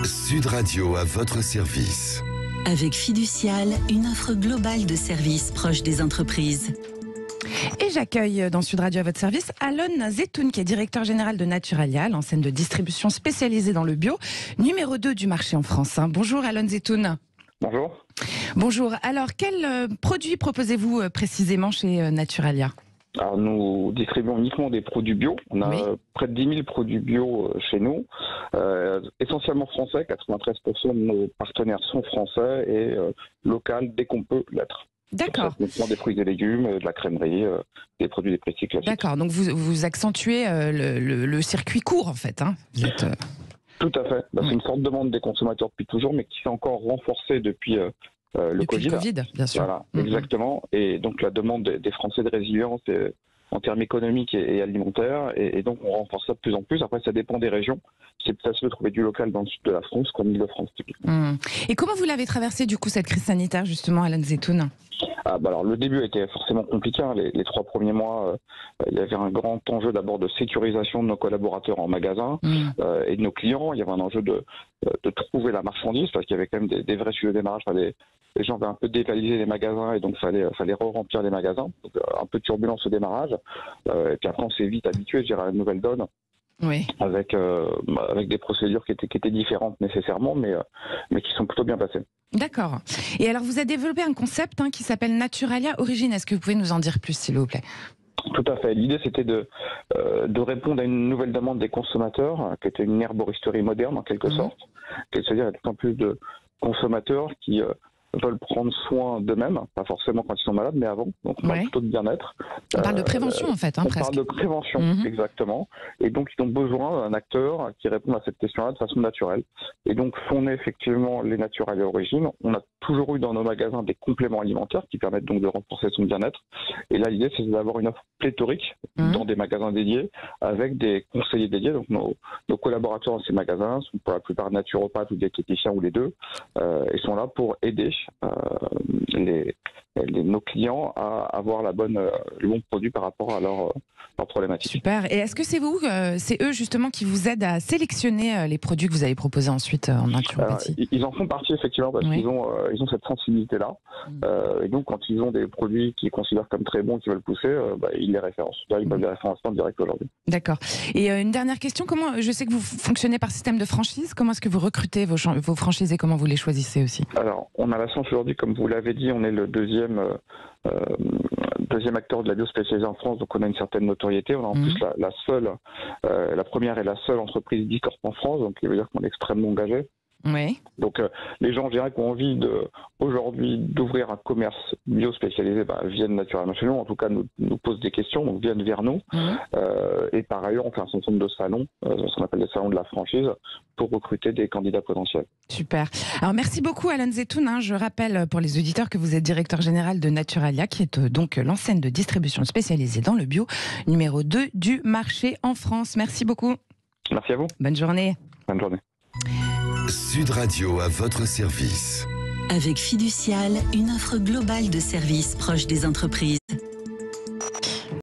Sud Radio à votre service. Avec Fiducial, une offre globale de services proches des entreprises. Et j'accueille dans Sud Radio à votre service Alon Zetoun, qui est directeur général de Naturalia, l'enseigne de distribution spécialisée dans le bio, numéro 2 du marché en France. Bonjour Alon Zetoun. Bonjour. Bonjour. Alors, quels produits proposez-vous précisément chez Naturalia ? Alors, nous distribuons uniquement des produits bio. On a près de 10 000 produits bio chez nous, essentiellement français. 93% de nos partenaires sont français et local dès qu'on peut l'être. D'accord. On prend des fruits et légumes, de la crèmerie, des produits des précis classiques. D'accord, donc vous accentuez le circuit court en fait. Vous êtes, Tout à fait. C'est une forte demande des consommateurs depuis toujours, mais qui s'est encore renforcée depuis le Covid, bien sûr. Voilà, exactement. Et donc la demande des Français de résilience en termes économiques et alimentaires, et donc on renforce ça de plus en plus. Après, ça dépend des régions. C'est plus facile de trouver du local dans le sud de la France qu'en Île-de-France, typiquement. Et comment vous l'avez traversé du coup cette crise sanitaire justement, Alon Zetoun ? Alors le début était forcément compliqué. Les 3 premiers mois, il y avait un grand enjeu d'abord de sécurisation de nos collaborateurs en magasin et de nos clients. Il y avait un enjeu de trouver la marchandise, parce qu'il y avait quand même des vrais sujets de démarrage. Les gens avaient un peu dévalisé les magasins et donc fallait re-remplir les magasins. Donc, un peu de turbulence au démarrage. Et puis après, on s'est vite habitué, je dirais, à la nouvelle donne. Oui. Avec des procédures qui étaient différentes nécessairement, mais qui sont plutôt bien passées. D'accord. Et alors, vous avez développé un concept qui s'appelle Naturalia Origine. Est-ce que vous pouvez nous en dire plus, s'il vous plaît ? Tout à fait. L'idée, c'était de répondre à une nouvelle demande des consommateurs, qui était une herboristerie moderne, en quelque sorte. C'est-à-dire, il y a de plus en plus de consommateurs qui veulent prendre soin d'eux-mêmes, pas forcément quand ils sont malades, mais avant. Donc, on parle plutôt de bien-être. On parle de prévention, en fait, on presque. parle de prévention, exactement. Et donc, ils ont besoin d'un acteur qui réponde à cette question-là de façon naturelle. Et donc, on est effectivement les Naturalia Origine. On a toujours eu dans nos magasins des compléments alimentaires qui permettent donc de renforcer son bien-être. Et là, l'idée, c'est d'avoir une offre pléthorique dans des magasins dédiés, avec des conseillers dédiés. Donc, nos collaborateurs dans ces magasins sont pour la plupart naturopathes ou diététiciens ou les deux, et sont là pour aider nos clients à avoir le bon produit par rapport à leur problématique. Super. Et est-ce que c'est eux justement qui vous aident à sélectionner les produits que vous allez proposer ensuite en naturopathie ? Ils en font partie effectivement, parce qu'ils ont cette sensibilité-là. Et donc quand ils ont des produits qu'ils considèrent comme très bons, qu'ils veulent pousser, ils les référencent. Ils peuvent les référencer en direct aujourd'hui. D'accord. Et une dernière question, je sais que vous fonctionnez par système de franchise. Comment est-ce que vous recrutez vos franchisés ? Comment vous les choisissez aussi ? Alors, on a la chance aujourd'hui, comme vous l'avez dit, on est le deuxième acteur de la bio spécialisée en France, donc on a une certaine notoriété. On a en plus la première et la seule entreprise Bicorp en France, donc il veut dire qu'on est extrêmement engagé. Oui. Donc les gens, je dirais, qui ont envie aujourd'hui d'ouvrir un commerce bio spécialisé, viennent naturellement chez nous, en tout cas nous posent des questions, donc viennent vers nous. Et par ailleurs, on fait un certain nombre de salons, ce qu'on appelle les salons de la franchise, pour recruter des candidats potentiels. Super. Alors merci beaucoup Alon Zetoun. Je rappelle pour les auditeurs que vous êtes directeur général de Naturalia, qui est donc l'enseigne de distribution spécialisée dans le bio, numéro 2 du marché en France. Merci beaucoup. Merci à vous. Bonne journée. Bonne journée. Sud Radio à votre service. Avec Fiducial, une offre globale de services proches des entreprises.